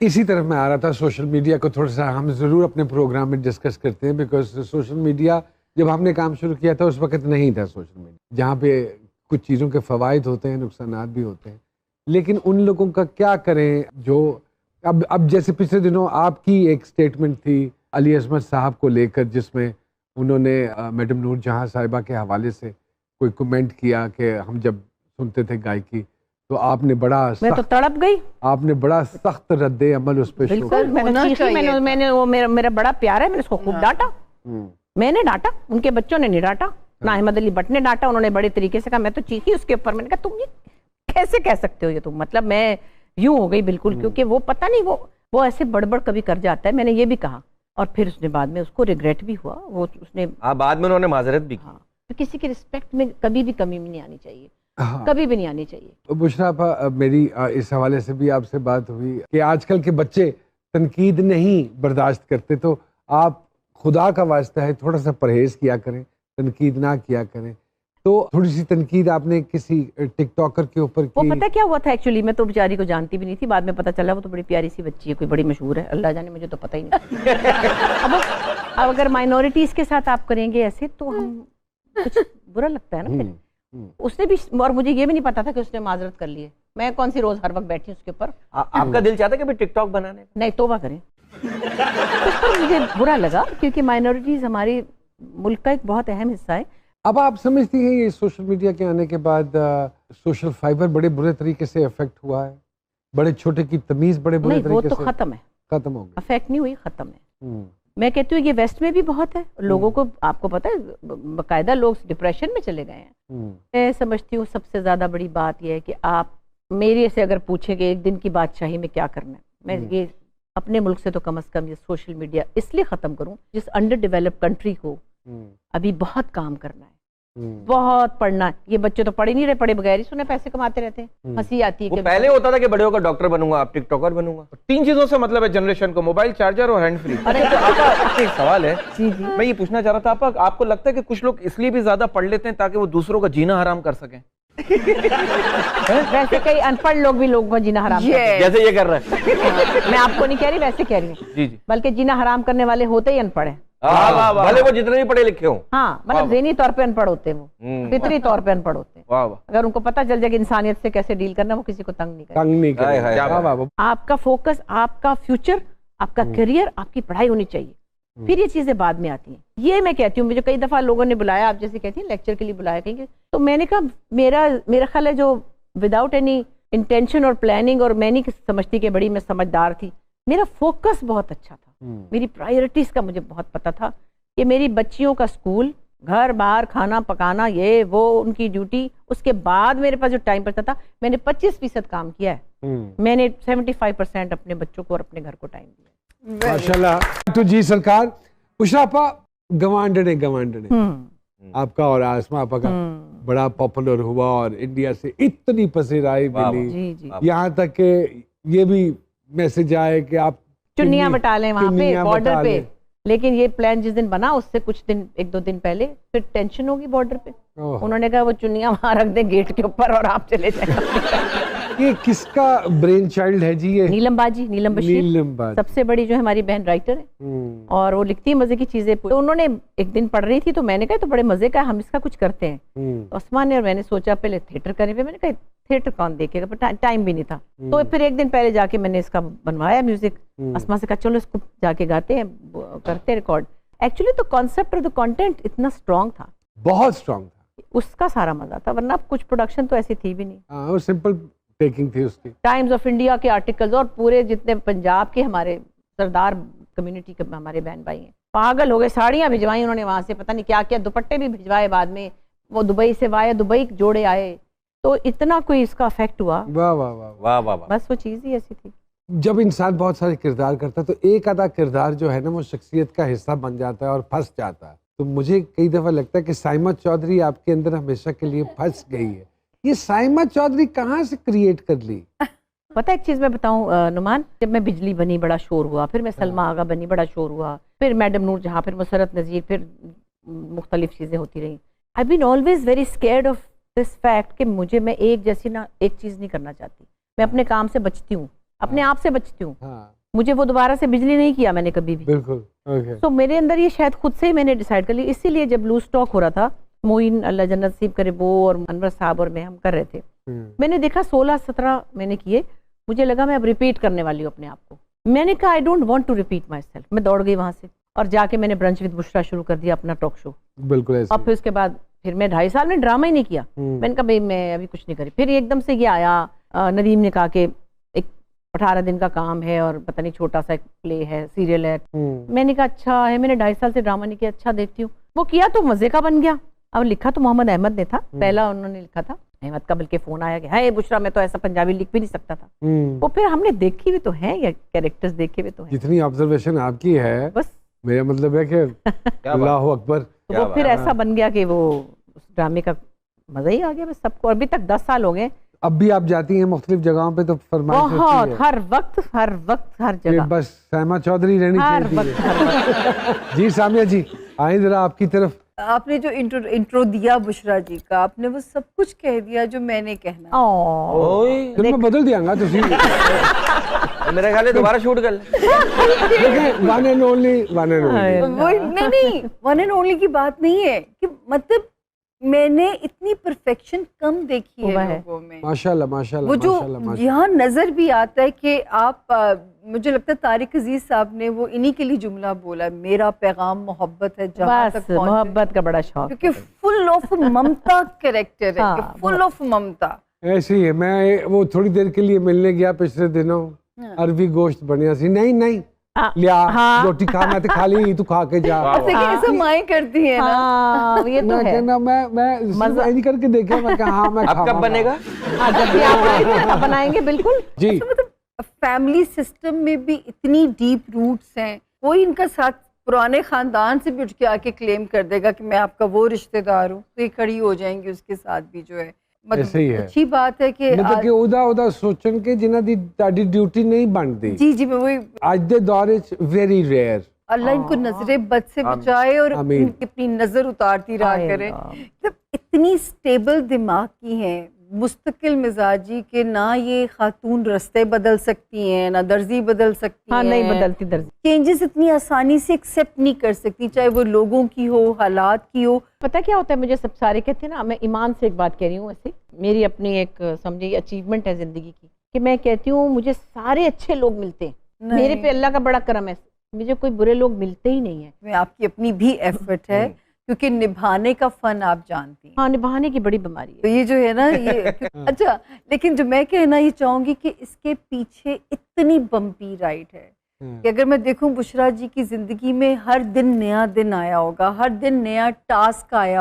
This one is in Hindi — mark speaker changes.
Speaker 1: इसी तरफ मैं आ रहा था, सोशल मीडिया को थोड़ा सा हम ज़रूर अपने प्रोग्राम में डिस्कस करते हैं, बिकॉज सोशल मीडिया जब हमने काम शुरू किया था उस वक्त नहीं था सोशल मीडिया, जहाँ पे कुछ चीज़ों के फ़वाइद होते हैं, नुकसानात भी होते हैं, लेकिन उन लोगों का क्या करें जो अब जैसे पिछले दिनों आपकी एक स्टेटमेंट थी अली अज़मत साहब को लेकर, जिसमें उन्होंने मैडम नूर जहाँ साहिबा के हवाले से कोई कमेंट किया कि हम जब सुनते थे गायकी तो आपने बड़ा
Speaker 2: मैं तो तड़प गई,
Speaker 1: आपने बड़ा सख्त रद्दे अमल उस पे
Speaker 2: बिल्कुल मैंने वो मेरा बड़ा प्यार है, मैंने उसको खूब डांटा, मैंने डांटा, उनके बच्चों ने नहीं डांटा, ना अहमद अली भट्ट ने डांटा, उन्होंने बड़े तरीके से कहा, मैं तो चीखी उसके ऊपर, मैंने कहा तुम ये कैसे कह सकते हो ये तुम, मतलब मैं यूं हो गई बिल्कुल, क्योंकि वो पता नहीं वो ऐसे बड़बड़ कभी कर जाता है, मैंने ये भी कहा और फिर उसने बाद में उसको रिग्रेट भी हुआ, वो उसने
Speaker 3: बाद में उन्होंने माजरत भी की।
Speaker 2: तो किसी की रिस्पेक्ट में कभी भी कमी नहीं आनी चाहिए, कभी भी नहीं आनी चाहिए।
Speaker 1: तो बुशरा आपा, मेरी इस हवाले से भी आपसे बात हुई कि आजकल के बच्चे तनकीद नहीं बर्दाश्त करते, तो आप खुदा का वास्ता है थोड़ा सा परहेज किया करें, तनकीद ना किया करें। तो थोड़ी सी तनकीद आपने किसी टिकटॉकर के ऊपर की?
Speaker 2: वो पता क्या हुआ था एक्चुअली, मैं तो बेचारी को जानती भी नहीं थी, बाद में पता चला वो तो बड़ी प्यारी सी बच्ची है, कोई बड़ी मशहूर है, अल्लाह जाने, मुझे तो पता ही नहीं। अब अगर माइनॉरिटीज के साथ आप करेंगे ऐसे तो हम कुछ बुरा लगता है ना फिर। उसने भी, और मुझे ये भी नहीं पता था कि उसने माजरत कर ली है, मैं कौन सी रोज हर वक्त बैठी उसके ऊपर।
Speaker 3: आपका दिल चाहता है कि टिकटॉक बनाने?
Speaker 2: नहीं, तौबा करें। उस पर मुझे बुरा लगा क्योंकि माइनॉरिटीज हमारे मुल्क का एक बहुत अहम हिस्सा है।
Speaker 1: अब आप समझती हैं ये सोशल मीडिया के आने के बाद सोशल फाइबर बड़े बुरे तरीके से अफेक्ट हुआ है, बड़े छोटे की तमीज बड़े बुरे तरीके से?
Speaker 2: वो तो खत्म है,
Speaker 1: खत्म हो गई,
Speaker 2: अफेक्ट नहीं हुई, खत्म है। मैं कहती हूँ ये वेस्ट में भी बहुत है, लोगों को, आपको पता है बाकायदा लोग डिप्रेशन में चले गए हैं। मैं समझती हूँ सबसे ज्यादा बड़ी बात यह है कि आप मेरे से अगर पूछेंगे एक दिन की बादशाही में क्या करना है, मैं ये अपने मुल्क से तो कम से कम ये सोशल मीडिया इसलिए खत्म करूं जिस अंडर डेवलप्ड कंट्री को अभी बहुत काम करना है, बहुत पढ़ना है। ये बच्चे तो पढ़ ही नहीं रहे, पढ़े बगैर ही सुने पैसे कमाते रहते हैं, हंसी आती है कि
Speaker 3: पहले होता था कि बड़े होकर डॉक्टर बनूंगा, आप टिकटॉकर बनूंगा, 3 चीजों से मतलब है जनरेशन को, मोबाइल, चार्जर और हैंड फ्री। अरे तो आपका एक सवाल है, मैं ये पूछना चाह रहा था, आपको लगता है कि कुछ लोग इसलिए भी ज्यादा पढ़ लेते हैं ताकि वो दूसरों का जीना हराम कर सकें?
Speaker 2: वैसे कई अनपढ़ लोग भी लोगों को जीना हराम
Speaker 3: जैसे ये कर रहे हैं।
Speaker 2: मैं आपको नहीं कह रही, वैसे कह रही हूँ जी, बल्कि जीना हराम करने वाले होते ही अनपढ़ है,
Speaker 3: भले वो जितने भी पढ़े लिखे हो।
Speaker 2: हाँ, मतलब ज़हनी तौर पे अनपढ़ होते हैं, वो फितरी तौर पे अनपढ़ होते हैं। अगर उनको पता चल जाए कि इंसानियत से कैसे डील करना, वो किसी को तंग नहीं करेगा। आपका फोकस, आपका फ्यूचर, आपका करियर, आपकी पढ़ाई होनी चाहिए, फिर ये चीजें बाद में आती हैं। ये मैं कहती हूँ, मुझे कई दफा लोगों ने बुलाया, आप जैसे कहती हैं लेक्चर के लिए बुलाया कहीं, तो मैंने कहा मेरा ख्याल है जो विदाउट एनी इंटेंशन और प्लानिंग, और मैं नहीं समझती कि बड़ी मैं समझदार थी, मेरा फोकस बहुत अच्छा था, मेरी प्रायोरिटीज का मुझे बहुत पता था कि मेरी बच्चियों का स्कूल, घर बाहर, खाना पकाना, ये वो उनकी ड्यूटी, उसके बाद मेरे पास जो टाइम बचता था, मैंने 25% काम किया है, मैंने 75% अपने बच्चों को और अपने घर को टाइम दिया।
Speaker 1: माशाल्लाह। तो जी सरकार, बुशरा आपा गवांडने आपका और आसमा आपा का बड़ा पॉपुलर हुआ और इंडिया से इतनी पसंदीदाई मिली, यहाँ तक के ये भी मैसेज आए कि आप
Speaker 2: चुन्नियां बटा लें वहाँ पे बॉर्डर पे, लेकिन ये प्लान जिस दिन बना उससे कुछ दिन, 1-2 दिन पहले फिर टेंशन होगी बॉर्डर पे, उन्होंने कहा वो चुन्नियां वहां रख दें गेट के ऊपर और आप चले जाएं।
Speaker 1: ये किसका ब्रेन चाइल्ड है जी? ये
Speaker 2: नीलम बशीर, सबसे बड़ी जो है हमारी बहन राइटर है, और वो लिखती है मजे की चीजें। तो उन्होंने एक दिन पढ़ रही थी तो मैंने कहा तो बड़े मजे का, हम इसका कुछ करते हैं। तो उस्मान ने और मैंने सोचा पहले थिएटर करें, फिर मैंने कहा थिएटर कौन देखेगा, पर टाइम भी नहीं था, तो फिर एक दिन पहले जाके मैंने इसका बनवाया म्यूजिक। अस्मा से कहा चलो इसको जाके गाते हैं, करते हैं रिकॉर्ड। एक्चुअली तो कॉन्सेप्ट और द कंटेंट इतना स्ट्रांग था,
Speaker 1: बहुत स्ट्रांग था,
Speaker 2: उसका सारा मजा था, वरना कुछ प्रोडक्शन तो ऐसी थी भी नहीं।
Speaker 1: और सिंपल टेकिंग थी उसकी,
Speaker 2: टाइम्स ऑफ इंडिया के आर्टिकल्स, और पूरे जितने पंजाब के हमारे सरदार कम्युनिटी के हमारे बहन भाई हैं पागल हो गए, साड़ियां भिजवाई उन्होंने वहां से, पता नहीं क्या क्या, दुपट्टे भी भिजवाए बाद में, वो दुबई से आए, दुबई जोड़े आए, तो इतना कोई इसका इफेक्ट हुआ।
Speaker 1: वाह वाह वाह वाह,
Speaker 2: बस वो चीज ही ऐसी थी।
Speaker 1: जब इंसान बहुत सारे किरदार करता है तो एक आधा किरदार जो है ना वो शख्सियत का हिस्सा बन जाता है और फंस जाता है। तो मुझे कई दफा लगता है कि साइमा चौधरी आपके अंदर हमेशा के लिए फंस गई है। ये साइमा चौधरी कहाँ से क्रिएट कर ली?
Speaker 2: पता है एक चीज मैं बताऊं नुमान, जब मैं बिजली बनी बड़ा शोर हुआ, फिर मैं सलमा आगा बनी बड़ा शोर हुआ, फिर मैडम नूर जहाँ, फिर मुसरत नज़ीर, फिर मुख्तलिफ चीजें होती रही। I been always very scared of this fact कि मुझे, मैं एक जैसी ना एक चीज नहीं करना चाहती, मैं अपने काम से बचती हूँ। अपने आप से बचती हूँ।
Speaker 1: हाँ,
Speaker 2: मुझे वो दोबारा से बिजली नहीं किया मैंने कभी भी।
Speaker 1: बिल्कुल। ओके।
Speaker 2: तो मेरे अंदर ये शायद खुद से ही मैंने डिसाइड कर ली। इसीलिए जब लूज टॉक हो रहा था, मोइन अल्लाह जन्नत नसीब करे वो और अनवर साहब और मैं हम कर रहे थे, मैंने देखा 16-17 मैंने किए, मुझे लगा मैं अब रिपीट करने वाली हूँ अपने आप को। मैंने कहा I don't want to repeat myself. मैं दौड़ गई वहां से और जाके मैंने ब्रंच विद बुशरा शुरू कर दिया, अपना टॉक शो।
Speaker 1: बिल्कुल ऐसे।
Speaker 2: और फिर उसके बाद फिर मैं 2.5 साल में ड्रामा ही नहीं किया। मैंने कहा भाई मैं अभी कुछ नहीं करी। फिर एकदम से ये आया, नदीम ने कहा कि एक 18 दिन का काम है और पता नहीं छोटा सा एक प्ले है, सीरियल है। मैंने कहा अच्छा है, मैंने 2.5 साल से ड्रामा नहीं किया, अच्छा देखती हूँ। वो किया तो मजे का बन गया। अब लिखा तो मोहम्मद अहमद ने था, पहला उन्होंने लिखा था। अहमद का बल्कि फोन आया कि हाय बुशरा, मैं तो ऐसा पंजाबी लिख भी नहीं सकता था। वो फिर हमने देखी भी तो है, या कैरेक्टर्स देखे भी तो है।
Speaker 1: जितनी ऑब्जर्वेशन आपकी है,
Speaker 2: बस
Speaker 1: मेरा मतलब है कि अल्लाह अकबर।
Speaker 2: तो वो फिर ऐसा बन गया कि वो उस ड्रामे का मजा ही आ गया बस सबको। अभी तक 10 साल हो गए।
Speaker 1: अब भी आप जाती हैं मुख्तलिफ जगहों पे तो फरमाइश
Speaker 2: बहुत,
Speaker 1: है?
Speaker 2: हर वक्त हर जगह।
Speaker 1: बस सहमा चौधरी रहनी
Speaker 2: हर
Speaker 1: चाहिए।
Speaker 2: वक्त।
Speaker 1: जी सामिया जी, आए जरा आपकी तरफ।
Speaker 4: आपने जो इंट्रो दिया बुशरा जी का, आपने वो सब कुछ कह दिया जो मैंने कहना।
Speaker 1: फिर मैं बदल दियांगा तो
Speaker 3: मेरे ख्याल है दोबारा शूट कर ले।
Speaker 1: One and only, one and only.
Speaker 4: वो नहीं, वन एंड ओनली की बात नहीं है कि मतलब मैंने इतनी परफेक्शन कम देखी है लोगों में।
Speaker 1: माशाल्लाह माशाल्लाह।
Speaker 4: वो जो यहाँ नजर भी आता है कि आप मुझे लगता है तारिक अजीज साहब ने वो इन्हीं के लिए जुमला बोला, मेरा पैगाम मोहब्बत है जहाँ तक पहुंचे।
Speaker 2: मोहब्बत का बड़ा शौक,
Speaker 4: क्योंकि फुल ऑफ ममता कैरेक्टर है, फुल ऑफ ममता।
Speaker 1: ऐसी है। मैं वो थोड़ी देर के लिए मिलने गया पिछले दिनों, अरबी गोश्त बढ़िया सी, नहीं नहीं लिया रोटी खा, मैं तो खा ली, तू खा के जा।
Speaker 4: ऐसा माएं करती है ना।
Speaker 2: ये तो है।
Speaker 1: मैं मजा नहीं करके देखा। मैं कहा हाँ मैं
Speaker 3: अब कब बनेगा?
Speaker 2: जब भी आप आएंगे तब बनाएंगे बिल्कुल
Speaker 1: जी।
Speaker 4: फैमिली सिस्टम में भी इतनी डीप रूट्स हैं, कोई इनका साथ पुराने खानदान से भी उठ के आके क्लेम कर देगा कि मैं आपका वो रिश्तेदार हूँ, तो ये खड़ी हो जाएंगी उसके साथ भी जो है। मतलब अच्छी बात है कि
Speaker 1: मतलब कि ਉਹਦਾ ਸੋਚਣ ਕੇ ਜਿਨ੍ਹਾਂ ਦੀ ਤੁਹਾਡੀ ਡਿਊਟੀ ਨਹੀਂ ਬਣਦੀ।
Speaker 4: जी जी, मैं वही
Speaker 1: आज ਦੇ दौर ਵਿੱਚ वेरी रेयर।
Speaker 4: अल्लाह इनको नजरे बद से बचाए और अपनी नजर उतारती रहा करे। मतलब इतनी स्टेबल दिमाग की हैं, मुस्तकिल मिजाजी के, ना ये खातून रास्ते बदल सकती हैं, ना दर्जी बदल सकती हैं।
Speaker 2: नहीं बदलती दर्जी।
Speaker 4: चेंजेस इतनी आसानी से एक्सेप्ट नहीं कर सकती, चाहे वो लोगों की हो, हालात की हो।
Speaker 2: पता क्या होता है, मुझे सब सारे कहते हैं ना, मैं ईमान से एक बात कह रही हूँ, ऐसे मेरी अपनी एक समझिए अचीवमेंट है जिंदगी की, कि मैं कहती हूँ मुझे सारे अच्छे लोग मिलते हैं, मेरे पे अल्लाह का बड़ा करम है, मुझे कोई बुरे लोग मिलते ही नहीं है।
Speaker 4: मैं आपकी अपनी भी एफर्ट है, क्योंकि निभाने का फन आप जानती हैं।
Speaker 2: हाँ, निभाने की बड़ी बीमारी है।
Speaker 4: तो ये जो है ना ये अच्छा, लेकिन जो मैं कहना ये चाहूंगी कि इसके पीछे इतनी बम्पी राइड है कि अगर मैं देखूं बुशरा जी की जिंदगी में हर दिन नया दिन आया होगा, हर दिन नया टास्क आया